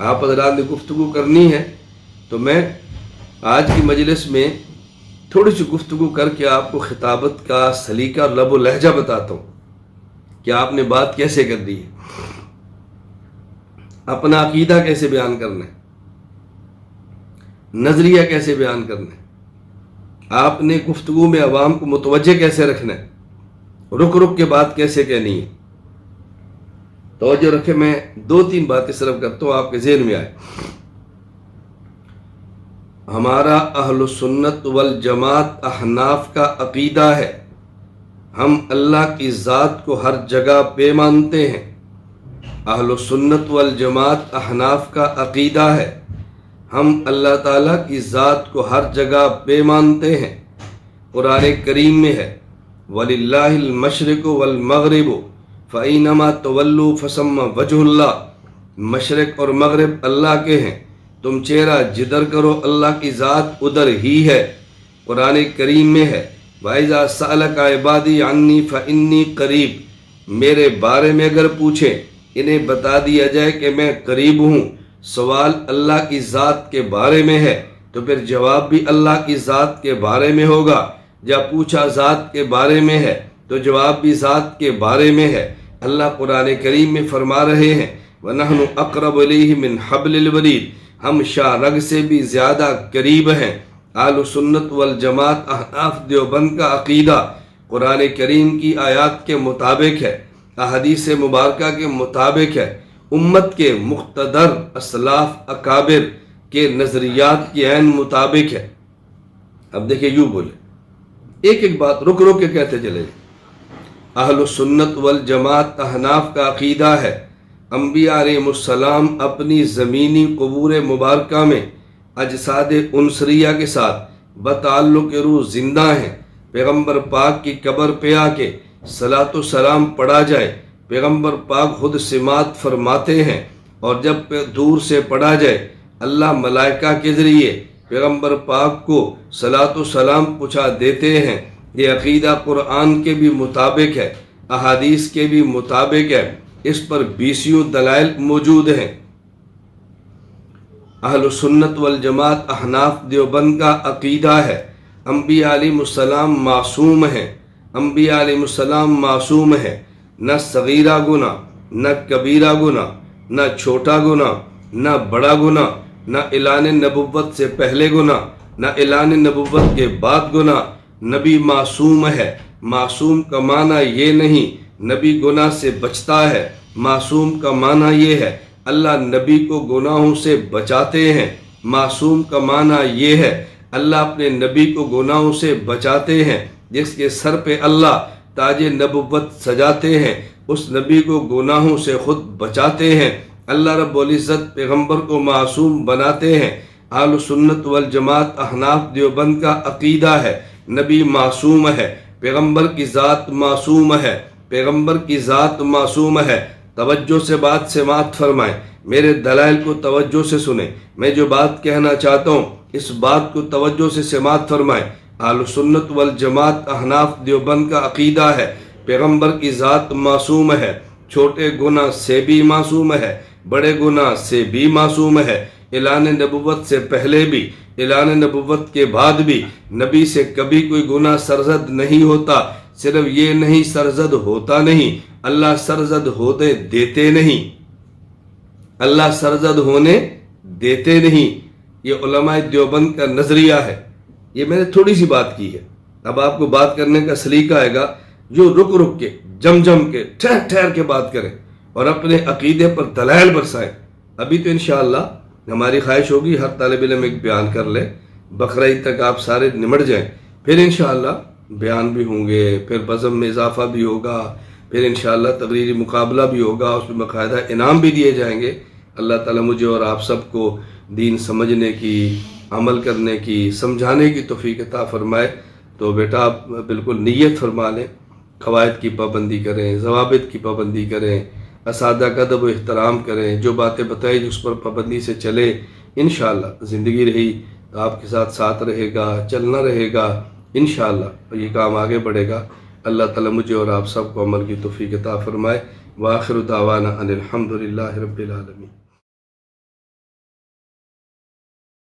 آپ حضرات نے گفتگو کرنی ہے تو میں آج کی مجلس میں تھوڑی سی گفتگو کر کے آپ کو خطابت کا سلیقہ اور لب و لہجہ بتاتا ہوں کہ آپ نے بات کیسے کرنی ہے، اپنا عقیدہ کیسے بیان کرنا ہے، نظریہ کیسے بیان کرنا ہے، آپ نے گفتگو میں عوام کو متوجہ کیسے رکھنا ہے، رک رک کے بات کیسے کہنی ہے۔ توجہ رکھے، میں 2-3 باتیں صرف کرتا ہوں آپ کے ذہن میں آئے۔ ہمارا اہل سنت والجماعت احناف کا عقیدہ ہے، ہم اللہ کی ذات کو ہر جگہ پہ مانتے ہیں۔ اہل سنت والجماعت احناف کا عقیدہ ہے، ہم اللہ تعالیٰ کی ذات کو ہر جگہ پہ مانتے ہیں۔ قرآن کریم میں ہے وَلِلَّهِ الْمَشْرِقُ وَالْمَغْرِبُ فَأَيْنَمَا تُوَلُّوا فَثَمَّ وَجْهُ اللَّهِ، مشرق اور مغرب اللہ کے ہیں، تم چہرہ جدھر کرو اللہ کی ذات ادھر ہی ہے۔ قرآن کریم میں ہے وَإِذَا سَأَلَكَ عِبَادِي عَنِّي فَإِنِّي قَرِيب، میرے بارے میں اگر پوچھیں انہیں بتا دیا جائے کہ میں قریب ہوں۔ سوال اللہ کی ذات کے بارے میں ہے تو پھر جواب بھی اللہ کی ذات کے بارے میں ہوگا۔ جب پوچھا ذات کے بارے میں ہے تو جواب بھی ذات کے بارے میں ہے۔ اللہ قرآن کریم میں فرما رہے ہیں وَنَحْنُ أَقْرَبُ إِلَيْهِ مِنْ حَبْلِ الْوَرِيدِ، ہم شاہ رگ سے بھی زیادہ قریب ہیں۔ اہل سنت والجماعت احناف دیوبند کا عقیدہ قرآن کریم کی آیات کے مطابق ہے، احادیث مبارکہ کے مطابق ہے، امت کے مقتدر اسلاف اکابر کے نظریات کے عین مطابق ہے۔ اب دیکھیں یوں بولے، ایک ایک بات رک رک کے کہتے چلے۔ اہل سنت والجماعت احناف کا عقیدہ ہے انبیاء علیہ السلام اپنی زمینی قبور مبارکہ میں اجساد انسریہ کے ساتھ بتعلق روح زندہ ہیں۔ پیغمبر پاک کی قبر پہ آ کے صلاۃ و سلام پڑھا جائے، پیغمبر پاک خود سماعت فرماتے ہیں، اور جب دور سے پڑھا جائے اللہ ملائکہ کے ذریعے پیغمبر پاک کو صلاۃ و سلام پہنچا دیتے ہیں۔ یہ عقیدہ قرآن کے بھی مطابق ہے، احادیث کے بھی مطابق ہے، اس پر 20 دلائل موجود ہیں۔ اہل سنت والجماعت احناف دیوبند کا عقیدہ ہے انبیاء علیہ السلام معصوم ہیں، انبیاء علیہ السلام معصوم ہیں، نہ صغیرہ گناہ، نہ کبیرہ گناہ، نہ چھوٹا گناہ، نہ بڑا گناہ، نہ اعلان نبوت سے پہلے گناہ، نہ اعلان نبوت کے بعد گناہ۔ نبی معصوم ہے، معصوم کا معنی یہ نہیں نبی گناہ سے بچتا ہے، معصوم کا معنی یہ ہے اللہ نبی کو گناہوں سے بچاتے ہیں۔ معصوم کا معنی یہ ہے اللہ اپنے نبی کو گناہوں سے بچاتے ہیں۔ جس کے سر پہ اللہ تاج نبوت سجاتے ہیں اس نبی کو گناہوں سے خود بچاتے ہیں۔ اللہ رب العزت پیغمبر کو معصوم بناتے ہیں۔ اہل سنت والجماعت احناف دیوبند کا عقیدہ ہے نبی معصوم ہے، پیغمبر کی ذات معصوم ہے، پیغمبر کی ذات معصوم ہے۔ توجہ سے بات سماعت فرمائیں، میرے دلائل کو توجہ سے سنیں، میں جو بات کہنا چاہتا ہوں اس بات کو توجہ سے سماعت فرمائیں۔ اہل سنت والجماعت احناف دیوبند کا عقیدہ ہے پیغمبر کی ذات معصوم ہے، چھوٹے گناہ سے بھی معصوم ہے، بڑے گناہ سے بھی معصوم ہے، اعلان نبوت سے پہلے بھی اعلان نبوت کے بعد بھی نبی سے کبھی کوئی گناہ سرزد نہیں ہوتا۔ صرف یہ نہیں سرزد ہوتا نہیں، اللہ سرزد ہونے دیتے نہیں، اللہ سرزد ہونے دیتے نہیں۔ یہ علماء دیوبند کا نظریہ ہے۔ یہ میں نے تھوڑی سی بات کی ہے، اب آپ کو بات کرنے کا سلیقہ آئے گا جو رک رک کے جم جم کے ٹھہر ٹھہر کے بات کریں اور اپنے عقیدے پر دلائل برسائیں۔ ابھی تو انشاءاللہ ہماری خواہش ہوگی ہر طالب علم ایک بیان کر لے، بقرعید تک آپ سارے نمٹ جائیں، پھر انشاءاللہ بیان بھی ہوں گے، پھر بزم میں اضافہ بھی ہوگا، پھر انشاءاللہ تقریری مقابلہ بھی ہوگا، اس میں باقاعدہ انعام بھی دیے جائیں گے۔ اللہ تعالیٰ مجھے اور آپ سب کو دین سمجھنے کی، عمل کرنے کی، سمجھانے کی توفیق عطا فرمائے۔ تو بیٹا آپ بالکل نیت فرما لیں، قواعد کی پابندی کریں، ضوابط کی پابندی کریں، اساتذہ کا ادب و احترام کریں، جو باتیں بتائی اس پر پابندی سے چلے، انشاءاللہ زندگی رہی تو آپ کے ساتھ ساتھ رہے گا، چلنا رہے گا انشاءاللہ، اور یہ کام آگے بڑھے گا۔ اللہ تعالیٰ مجھے اور آپ سب کو عمل کی توفیق عطا فرمائے۔ وآخر دعوانا ان الحمدللہ رب العالمین۔